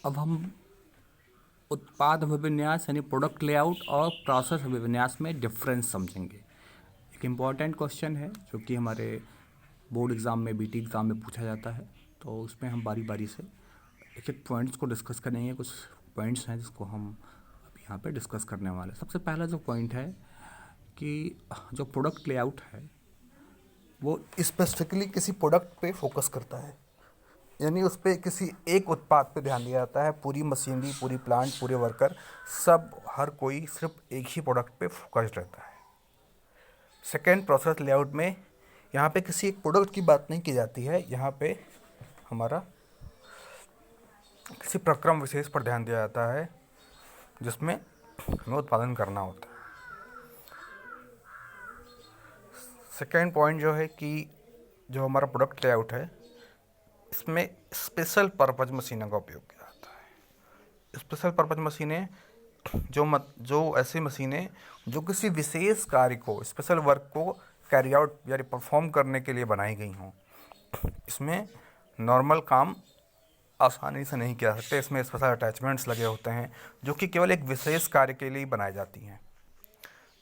अब हम उत्पाद अभिविन्यास यानी प्रोडक्ट लेआउट और प्रोसेस अभिविन्यास में डिफरेंस समझेंगे। एक इम्पॉर्टेंट क्वेश्चन है जो कि हमारे बोर्ड एग्ज़ाम में, बीटी एग्ज़ाम में पूछा जाता है, तो उसमें हम बारी बारी से एक एक पॉइंट्स को डिस्कस करेंगे। कुछ पॉइंट्स हैं जिसको हम अभी यहाँ पे डिस्कस करने वाले हैं। सबसे पहला जो पॉइंट है कि जो प्रोडक्ट लेआउट है वो स्पेसिफिकली किसी प्रोडक्ट पे फोकस करता है, यानी उस पर किसी एक उत्पाद पे ध्यान दिया जाता है। पूरी मशीनरी, पूरी प्लांट, पूरे वर्कर, सब हर कोई सिर्फ एक ही प्रोडक्ट पे फोकस्ड रहता है। सेकेंड, प्रोसेस लेआउट में यहाँ पे किसी एक प्रोडक्ट की बात नहीं की जाती है, यहाँ पे हमारा किसी प्रक्रम विशेष पर ध्यान दिया जाता है जिसमें हमें उत्पादन करना होता है। सेकेंड पॉइंट जो है कि जो हमारा प्रोडक्ट लेआउट है इसमें स्पेशल पर्पज मशीनों का उपयोग किया जाता है। स्पेशल पर्पज मशीनें जो ऐसी मशीनें जो किसी विशेष कार्य को, स्पेशल वर्क को कैरी आउट यानी परफॉर्म करने के लिए बनाई गई हों। इसमें नॉर्मल काम आसानी से नहीं किया जा सकते, इसमें स्पेशल अटैचमेंट्स लगे होते हैं जो कि केवल एक विशेष कार्य के लिए बनाई जाती हैं।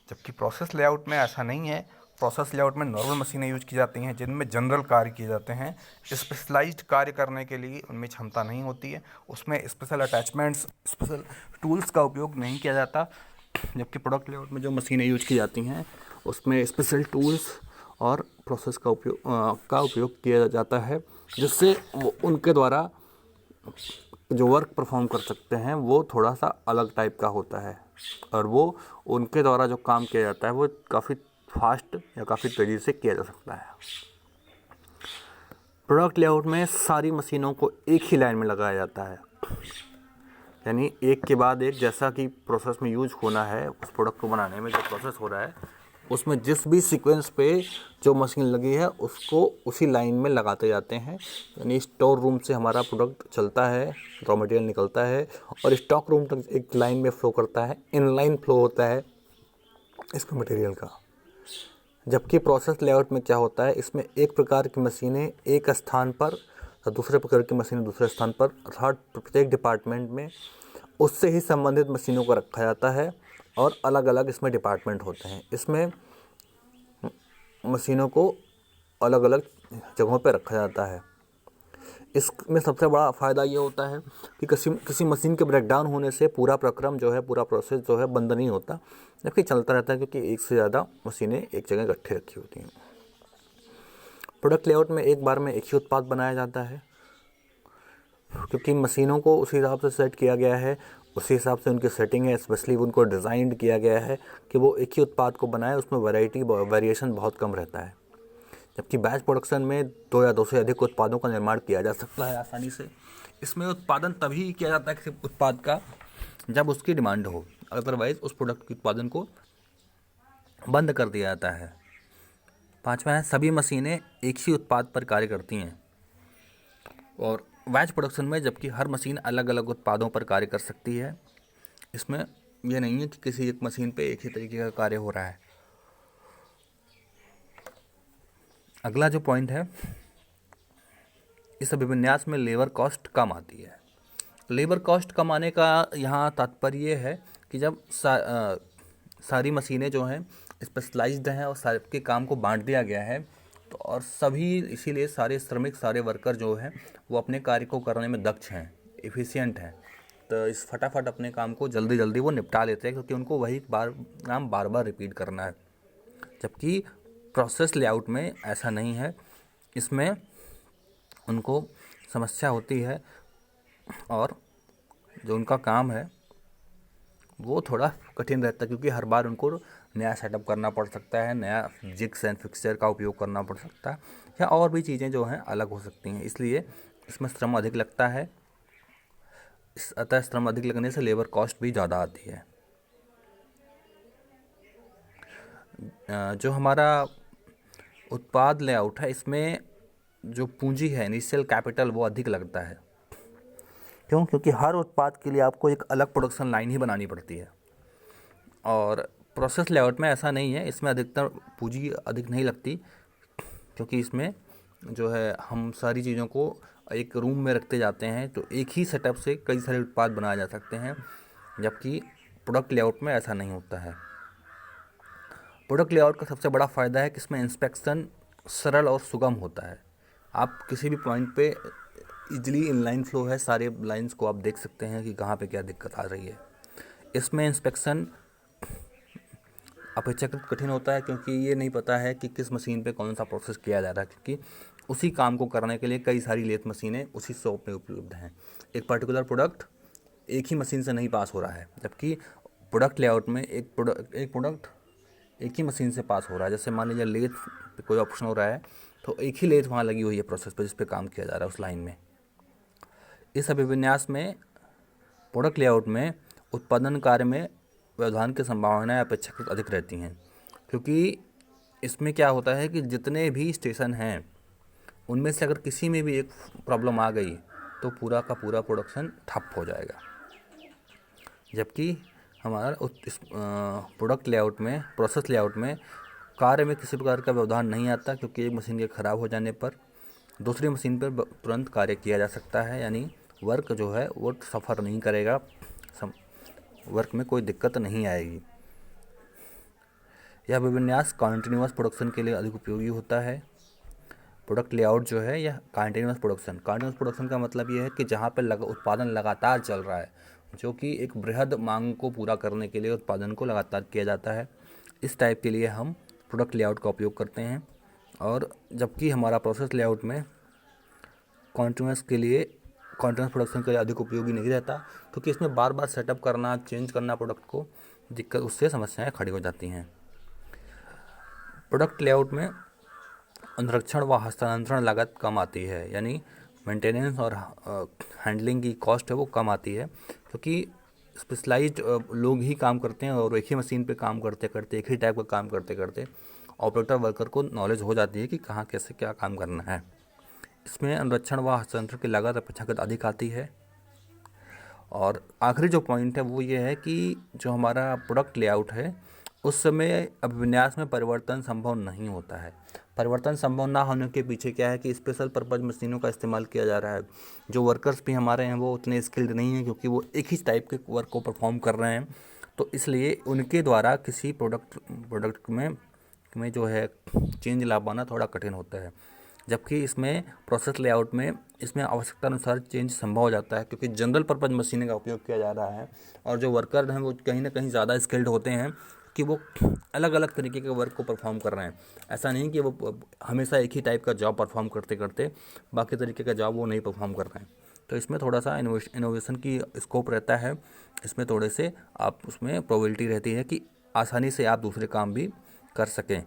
जबकि प्रोसेस लेआउट में ऐसा नहीं है। प्रोसेस लेआउट में नॉर्मल मशीनें यूज की जाती हैं जिनमें जनरल कार्य किए जाते हैं। स्पेशलाइज्ड कार्य करने के लिए उनमें क्षमता नहीं होती है, उसमें स्पेशल अटैचमेंट्स, स्पेशल टूल्स का उपयोग नहीं किया जाता। जबकि प्रोडक्ट लेआउट में जो मशीनें यूज की जाती हैं उसमें स्पेशल टूल्स और प्रोसेस का उपयोग किया जाता है, जिससे वो उनके द्वारा जो वर्क परफॉर्म कर सकते हैं वो थोड़ा सा अलग टाइप का होता है, और वो उनके द्वारा जो काम किया जाता है वो काफ़ी फास्ट या काफ़ी तेज़ी से किया जा सकता है। प्रोडक्ट लेआउट में सारी मशीनों को एक ही लाइन में लगाया जाता है, यानी एक के बाद एक, जैसा कि प्रोसेस में यूज होना है, उस प्रोडक्ट को बनाने में जो प्रोसेस हो रहा है उसमें जिस भी सीक्वेंस पे जो मशीन लगी है उसको उसी लाइन में लगाते जाते हैं। यानी स्टोर रूम से हमारा प्रोडक्ट चलता है, रॉ मटेरियल निकलता है और स्टॉक रूम तक एक लाइन में फ्लो करता है, इनलाइन फ्लो होता है इसका मटेरियल का। जबकि प्रोसेस लेआउट में क्या होता है, इसमें एक प्रकार की मशीनें एक स्थान पर और दूसरे प्रकार की मशीनें दूसरे स्थान पर, अर्थात प्रत्येक डिपार्टमेंट में उससे ही संबंधित मशीनों को रखा जाता है और अलग अलग इसमें डिपार्टमेंट होते हैं। इसमें मशीनों को अलग अलग जगहों पर रखा जाता है। इसमें सबसे बड़ा फ़ायदा ये होता है कि किसी मशीन के ब्रेकडाउन होने से पूरा प्रक्रम जो है, पूरा प्रोसेस जो है बंद नहीं होता, जबकि चलता रहता है, क्योंकि एक से ज़्यादा मशीनें एक जगह इकट्ठे रखी होती हैं। प्रोडक्ट लेआउट में एक बार में एक ही उत्पाद बनाया जाता है, क्योंकि मशीनों को उसी हिसाब से सेट किया गया है, उसी हिसाब से उनकी सेटिंग है, स्पेशली उनको डिज़ाइन किया गया है कि वो एक ही उत्पाद को बनाए, उसमें वेरिएशन बहुत कम रहता है। जबकि बैच प्रोडक्शन में 2 या 2 से अधिक उत्पादों का निर्माण किया जा सकता है आसानी से। इसमें उत्पादन तभी किया जाता है किसी उत्पाद का जब उसकी डिमांड हो, अदरवाइज़ उस प्रोडक्ट के उत्पादन को बंद कर दिया जाता है। पाँचवा है, सभी मशीनें एक ही उत्पाद पर कार्य करती हैं। और बैच प्रोडक्शन में जबकि हर मशीन अलग अलग उत्पादों पर कार्य कर सकती है, इसमें यह नहीं है कि किसी एक मशीन पे एक ही तरीके का कार्य हो रहा है। अगला जो पॉइंट है, इस अभिविन्यास में लेबर कॉस्ट कम आती है। लेबर कॉस्ट कम आने का यहाँ तात्पर्य ये है कि जब सारी मशीनें जो हैं स्पेशलाइज्ड हैं और सारे के काम को बांट दिया गया है, तो और सभी इसीलिए सारे श्रमिक, सारे वर्कर जो हैं वो अपने कार्य को करने में दक्ष हैं, एफिशिएंट हैं, तो इस फटाफट अपने काम को जल्दी जल्दी वो निपटा लेते हैं, क्योंकि उनको वही काम बार बार रिपीट करना है। जबकि प्रोसेस लेआउट में ऐसा नहीं है, इसमें उनको समस्या होती है और जो उनका काम है वो थोड़ा कठिन रहता है, क्योंकि हर बार उनको नया सेटअप करना पड़ सकता है, नया जिग्स एंड फिक्सचर का उपयोग करना पड़ सकता है, या और भी चीज़ें जो हैं अलग हो सकती हैं, इसलिए इसमें श्रम अधिक लगता है। अतः श्रम अधिक लगने से लेबर कॉस्ट भी ज़्यादा आती है। जो हमारा उत्पाद लेआउट है, इसमें जो पूंजी है, इनिशियल कैपिटल, वो अधिक लगता है। क्यों? क्योंकि हर उत्पाद के लिए आपको एक अलग प्रोडक्शन लाइन ही बनानी पड़ती है, और प्रोसेस लेआउट में ऐसा नहीं है, इसमें अधिकतर पूंजी अधिक नहीं लगती, क्योंकि इसमें जो है हम सारी चीज़ों को एक रूम में रखते जाते हैं, तो एक ही सेटअप से कई सारे उत्पाद बनाए जा सकते हैं, जबकि प्रोडक्ट लेआउट में ऐसा नहीं होता है। प्रोडक्ट लेआउट का सबसे बड़ा फ़ायदा है कि इसमें इंस्पेक्शन सरल और सुगम होता है। आप किसी भी पॉइंट पे इजीली इनलाइन फ्लो है, सारे लाइंस को आप देख सकते हैं कि कहाँ पे क्या दिक्कत आ रही है। इसमें इंस्पेक्शन अपेक्षाकृत कठिन होता है, क्योंकि ये नहीं पता है कि किस मशीन पे कौन सा प्रोसेस किया जा रहा है, क्योंकि उसी काम को करने के लिए कई सारी लेथ मशीनें उसी शॉप में उपलब्ध हैं। एक पर्टिकुलर प्रोडक्ट एक ही मशीन से नहीं पास हो रहा है, जबकि प्रोडक्ट लेआउट में एक प्रोडक्ट एक ही मशीन से पास हो रहा है। जैसे मान लीजिए लेथ पे कोई ऑप्शन हो रहा है, तो एक ही लेथ वहाँ लगी हुई है प्रोसेस पे जिस पे काम किया जा रहा है उस लाइन में। इस अभिविन्यास में प्रोडक्ट लेआउट में उत्पादन कार्य में व्यवधान की संभावनाएं अपेक्षाकृत अधिक रहती हैं, क्योंकि इसमें क्या होता है कि जितने भी स्टेशन हैं उनमें से अगर किसी में भी एक प्रॉब्लम आ गई तो पूरा का पूरा प्रोडक्शन ठप हो जाएगा। जबकि हमारा इस प्रोडक्ट लेआउट में, प्रोसेस लेआउट में कार्य में किसी प्रकार का व्यवधान नहीं आता, क्योंकि एक मशीन के ख़राब हो जाने पर दूसरी मशीन पर तुरंत कार्य किया जा सकता है, यानी वर्क जो है वो सफ़र नहीं करेगा, वर्क में कोई दिक्कत नहीं आएगी। यह अभिविन्यास कॉन्टिन्यूअस प्रोडक्शन के लिए अधिक उपयोगी होता है। प्रोडक्ट लेआउट जो है यह कॉन्टिन्यूअस प्रोडक्शन का मतलब ये है कि जहाँ पे उत्पादन लगातार चल रहा है, जो कि एक बृहद मांग को पूरा करने के लिए उत्पादन को लगातार किया जाता है। इस टाइप के लिए हम प्रोडक्ट लेआउट का उपयोग करते हैं। और जबकि हमारा प्रोसेस लेआउट में कॉन्टिन्यूअस प्रोडक्शन के लिए अधिक उपयोगी नहीं रहता, क्योंकि इसमें बार बार सेटअप करना, चेंज करना प्रोडक्ट को दिक्कत, उससे समस्याएं खड़ी हो जाती हैं। प्रोडक्ट लेआउट में अनुरक्षण व हस्तांतरण लागत कम आती है, यानी मेंटेनेंस और हैंडलिंग की कॉस्ट है वो कम आती है, क्योंकि स्पेशलाइज्ड लोग ही काम करते हैं और एक ही मशीन पे काम करते करते, एक ही टाइप का काम करते करते ऑपरेटर वर्कर को नॉलेज हो जाती है कि कहाँ कैसे क्या काम करना है। इसमें अनुरक्षण व हस्तांतरण की लागत अपेक्षाकृत अधिक आती है। और आखिरी जो पॉइंट है वो ये है कि जो हमारा प्रोडक्ट लेआउट है उस समय अभिविन्यास में परिवर्तन संभव नहीं होता है। परिवर्तन संभव ना होने के पीछे क्या है कि स्पेशल पर्पज़ मशीनों का इस्तेमाल किया जा रहा है। जो वर्कर्स भी हमारे हैं वो उतने स्किल्ड नहीं हैं, क्योंकि वो एक ही टाइप के वर्क को परफॉर्म कर रहे हैं, तो इसलिए उनके द्वारा किसी प्रोडक्ट में जो है चेंज ला पाना थोड़ा कठिन होता है। जबकि इसमें प्रोसेस लेआउट में इसमें आवश्यकता अनुसार चेंज संभव हो जाता है, क्योंकि जनरल पर्पज़ मशीनें का उपयोग किया जा रहा है और जो वर्कर हैं वो कहीं ना कहीं ज़्यादा स्किल्ड होते हैं कि वो अलग अलग तरीके के वर्क को परफॉर्म कर रहे हैं। ऐसा नहीं कि वो हमेशा एक ही टाइप का जॉब परफॉर्म करते करते बाकी तरीके का जॉब वो नहीं परफॉर्म कर रहे हैं। तो इसमें थोड़ा सा इनोवेशन की स्कोप रहता है। इसमें थोड़े से आप उसमें प्रोबेबिलिटी रहती है कि आसानी से आप दूसरे काम भी कर सकें।